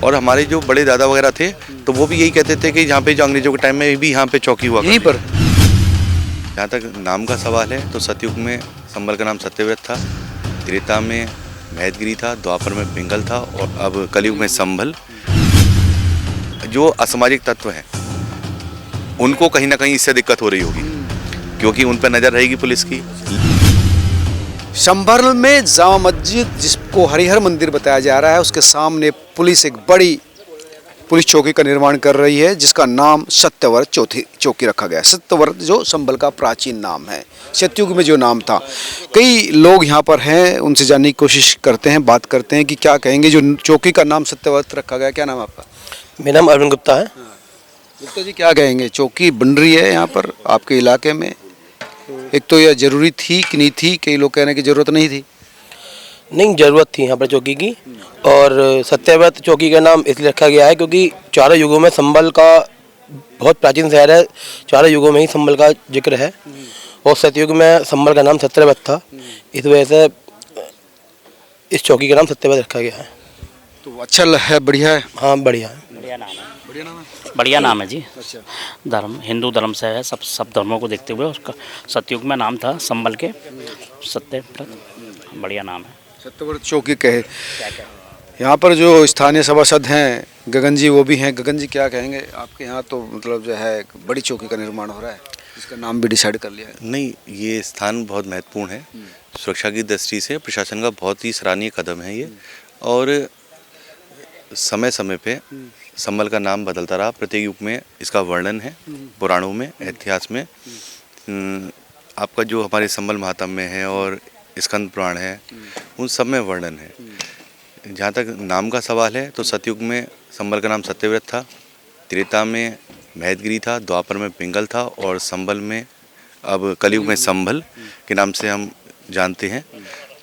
और हमारे जो बड़े दादा वगैरह थे तो वो भी यही कहते थे कि यहाँ पे जो अंग्रेजों के टाइम में भी यहाँ पे चौकी हुआ यहीं पर। जहाँ तक नाम का सवाल है तो सतयुग में संबल का नाम सत्यव्रत था, त्रेता में महदगिरी था, द्वापर में पिंगल था और अब कलयुग में संभल। जो असामाजिक तत्व हैं उनको कहीं ना कहीं इससे दिक्कत हो रही होगी क्योंकि उन पर नज़र रहेगी पुलिस की। संभल में जामा मस्जिद जिसको हरिहर मंदिर बताया जा रहा है, उसके सामने पुलिस एक बड़ी पुलिस चौकी का निर्माण कर रही है जिसका नाम सत्यव्रत चौकी रखा गया है। सत्यव्रत जो संभल का प्राचीन नाम है, सतयुग में जो नाम था। कई लोग यहाँ पर हैं, उनसे जानने की कोशिश करते हैं, बात करते हैं कि क्या कहेंगे जो चौकी का नाम सत्यव्रत रखा गया। क्या नाम है आपका? मेरा नाम अरविंद गुप्ता है। गुप्ता जी, क्या कहेंगे? चौकी बन रही है यहाँ पर आपके इलाके में, एक तो यह जरूरी थी कि नहीं थी? कई लोग कह रहे हैं कि जरूरत नहीं थी। नहीं, ज़रूरत थी यहाँ पर चौकी की। और सत्यव्रत चौकी का नाम इसलिए रखा गया है क्योंकि चारों युगों में संभल का बहुत प्राचीन शहर है, चारों युगों में ही संभल का जिक्र है और सतयुग में संभल का नाम सत्यव्रत था। इस वजह से इस चौकी का नाम सत्यव्रत रखा गया है। तो अच्छा है, बढ़िया है। हाँ, बढ़िया है। बढ़िया नाम है। बढ़िया नाम है। बढ़िया नाम है जी। अच्छा। धर्म हिंदू धर्म से है, सब धर्मों को देखते हुए उसका सतयुग में नाम था संभल के सत्यव्रत। बढ़िया नाम है। सत्यव्रत चौकी कहे। यहाँ पर जो स्थानीय सभासद हैं गगन जी, वो भी हैं। गगन जी, क्या कहेंगे? आपके यहाँ तो मतलब जो है एक बड़ी चौकी का निर्माण हो रहा है, इसका नाम भी डिसाइड कर लिया है। नहीं, ये स्थान बहुत महत्वपूर्ण है। सुरक्षा की दृष्टि से प्रशासन का बहुत ही सराहनीय कदम है ये। और समय समय पे संभल का नाम बदलता रहा, प्रत्येक युग में इसका वर्णन है पुराणों में, इतिहास में। आपका जो हमारे संभल महात्म्य है और स्कंद पुराण है, उन सब में वर्णन है। जहाँ तक नाम का सवाल है तो सतयुग में संभल का नाम सत्यव्रत था, त्रेता में महदगिरी था, द्वापर में पिंगल था और संभल में अब कलयुग में संभल के नाम से हम जानते हैं।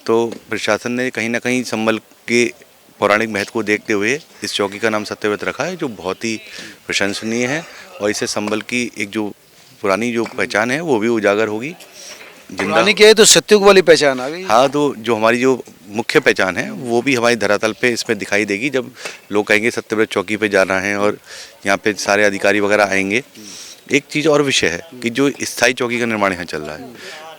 तो प्रशासन ने कहीं ना कहीं संभल के पौराणिक महत्व को देखते हुए इस चौकी का नाम सत्यव्रत रखा है, जो बहुत ही प्रशंसनीय है। और इससे संभल की एक जो पुरानी जो पहचान है वो भी उजागर होगी। पुरानी क्या है तो सतयुग वाली पहचान आ गई। हाँ, तो जो हमारी जो मुख्य पहचान है वो भी हमारी धरातल पे इसमें दिखाई देगी। जब लोग कहेंगे सत्यव्रत चौकी पे जाना है और यहाँ पे सारे अधिकारी वगैरह आएंगे। एक चीज़ और विषय है कि जो स्थायी चौकी का निर्माण यहाँ चल रहा है,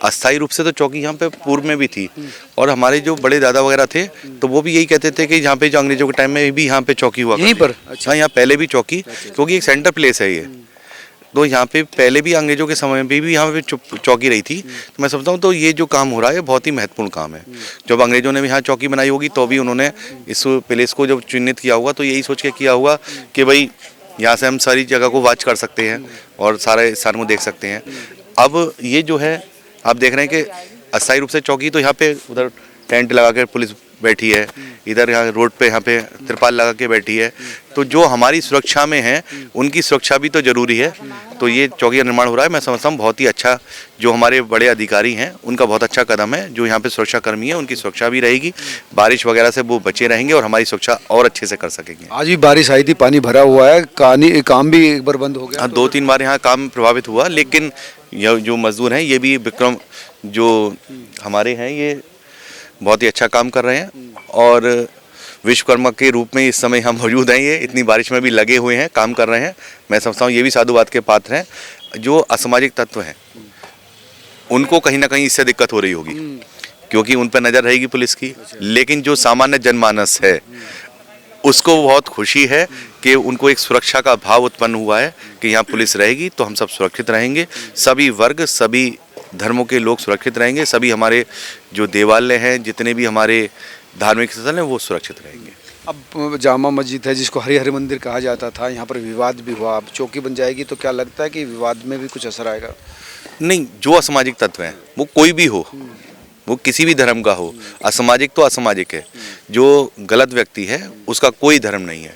अस्थायी रूप से तो चौकी यहाँ पे पूर्व में भी थी और हमारे जो बड़े दादा वगैरह थे तो वो भी यही कहते थे कि यहाँ पे जो अंग्रेजों के टाइम में भी यहाँ पे चौकी हुआ यहीं पर। अच्छा, यहाँ पहले भी चौकी, क्योंकि एक सेंटर प्लेस है ये। तो यहाँ पे पहले भी अंग्रेजों के समय में भी यहाँ पे चौकी रही थी। तो मैं समझता हूँ तो ये जो काम हो रहा है बहुत ही महत्वपूर्ण काम है। जब अंग्रेजों ने भी यहाँ चौकी बनाई होगी तो भी उन्होंने इस प्लेस को जब चिन्हित किया होगा तो यही सोच के किया होगा कि भाई यहाँ से हम सारी जगह को वॉच कर सकते हैं और सारे स्थान को देख सकते हैं। अब ये जो है आप देख रहे हैं कि अस्थायी रूप से चौकी, तो यहाँ पे उधर टेंट लगा कर पुलिस बैठी है, इधर यहाँ रोड पे यहाँ पे तिरपाल लगा के बैठी है। तो जो हमारी सुरक्षा में है उनकी सुरक्षा भी तो जरूरी है। तो ये चौकी का निर्माण हो रहा है, मैं समझता हूँ बहुत ही अच्छा। जो हमारे बड़े अधिकारी हैं उनका बहुत अच्छा कदम है। जो यहाँ पे सुरक्षा कर्मी है उनकी सुरक्षा भी रहेगी, बारिश वगैरह से वो बचे रहेंगे और हमारी सुरक्षा और अच्छे से कर सकेंगे। आज भी बारिश आई थी, पानी भरा हुआ है, काम भी एक बार बंद हो गया। हाँ, 2-3 बार यहाँ काम प्रभावित हुआ, लेकिन यह जो मजदूर हैं ये भी विक्रम जो हमारे हैं ये बहुत ही अच्छा काम कर रहे हैं और विश्वकर्मा के रूप में इस समय हम मौजूद हैं। ये इतनी बारिश में भी लगे हुए हैं, काम कर रहे हैं। मैं समझता हूँ ये भी साधुवाद के पात्र हैं। जो असामाजिक तत्व हैं उनको कहीं ना कहीं इससे दिक्कत हो रही होगी क्योंकि उन पर नज़र रहेगी पुलिस की। लेकिन जो सामान्य जनमानस है उसको बहुत खुशी है कि उनको एक सुरक्षा का भाव उत्पन्न हुआ है कि यहाँ पुलिस रहेगी तो हम सब सुरक्षित रहेंगे। सभी वर्ग, सभी धर्मों के लोग सुरक्षित रहेंगे। सभी हमारे जो देवालय हैं, जितने भी हमारे धार्मिक स्थल हैं, वो सुरक्षित रहेंगे। अब जामा मस्जिद है जिसको हरिहर मंदिर कहा जाता था, यहाँ पर विवाद भी हुआ। अब चौकी बन जाएगी तो क्या लगता है कि विवाद में भी कुछ असर आएगा? नहीं, जो असामाजिक तत्व हैं वो कोई भी हो, वो किसी भी धर्म का हो, असामाजिक तो असामाजिक है। जो गलत व्यक्ति है उसका कोई धर्म नहीं है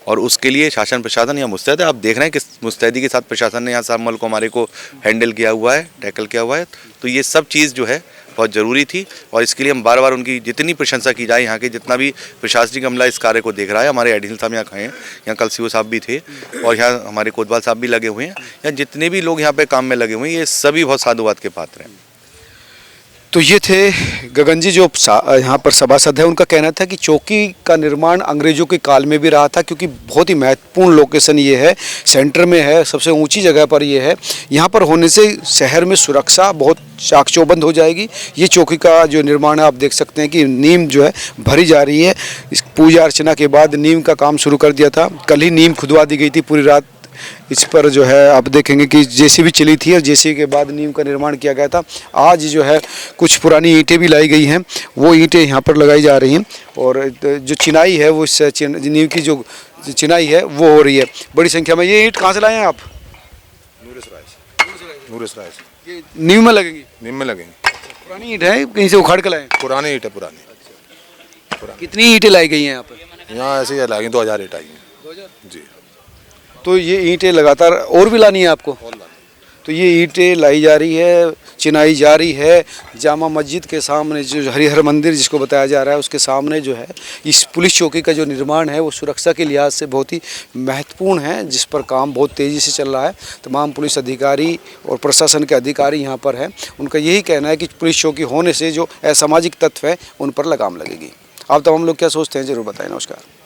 और उसके लिए शासन प्रशासन यहाँ मुस्तैद है। आप देख रहे हैं कि मुस्तैदी के साथ प्रशासन ने यहाँ संभल को हमारे को हैंडल किया हुआ है, टैकल किया हुआ है। तो ये सब चीज़ जो है बहुत ज़रूरी थी और इसके लिए हम बार बार उनकी जितनी प्रशंसा की जाए। यहाँ के जितना भी प्रशासनिक अमला इस कार्य को देख रहा है, हमारे एडिशनल साहब यहाँ खड़े हैं, यहाँ कल सीओ साहब भी थे और यहाँ हमारे कोतवाल साहब भी लगे हुए हैं। यहाँ जितने भी लोग यहाँ पे काम में लगे हुए हैं ये सभी बहुत साधुवाद के पात्र हैं। तो ये थे गगन जी जो यहाँ पर सभासद है। उनका कहना था कि चौकी का निर्माण अंग्रेजों के काल में भी रहा था, क्योंकि बहुत ही महत्वपूर्ण लोकेशन ये है, सेंटर में है, सबसे ऊंची जगह पर ये है। यहाँ पर होने से शहर में सुरक्षा बहुत चाक चौबंद हो जाएगी। ये चौकी का जो निर्माण है, आप देख सकते हैं कि नींव जो है भरी जा रही है। इस पूजा अर्चना के बाद नींव का काम शुरू कर दिया था। कल ही नींव खुदवा दी गई थी पूरी रात। इस पर जो है आप देखेंगे कि जेसीबी चली थी और जेसीबी के बाद नींव का निर्माण किया गया था। आज जो है कुछ पुरानी ईंटें भी लाई गई हैं, वो ईंटें यहाँ पर लगाई जा रही हैं और जो चिनाई है वो इस नींव की जो चिनाई है वो हो रही है बड़ी संख्या में। ये ईंट कहाँ से लाए हैं आप? नूरसराय से। ये नींव में लगेंगी? नीम में लगेंगे। पुरानी ईंट है, कहीं से उखाड़ के लाए? पुरानी ईंट है, पुरानी। कितनी ईंटें लाई गई हैं यहाँ पर? यहाँ ऐसे ही लाएंगे 2000 ईंट आई हैं जी। तो ये ईंटें लगातार और भी लानी है आपको? तो ये ईंटें लाई जा रही है, चिनाई जा रही है। जामा मस्जिद के सामने जो हरिहर मंदिर जिसको बताया जा रहा है, उसके सामने जो है इस पुलिस चौकी का जो निर्माण है वो सुरक्षा के लिहाज से बहुत ही महत्वपूर्ण है, जिस पर काम बहुत तेज़ी से चल रहा है। तमाम पुलिस अधिकारी और प्रशासन के अधिकारी यहाँ पर हैं। उनका यही कहना है कि पुलिस चौकी होने से जो असामाजिक तत्व है उन पर लगाम लगेगी। आप तमाम लोग क्या सोचते हैं, ज़रूर बताएं। नमस्कार।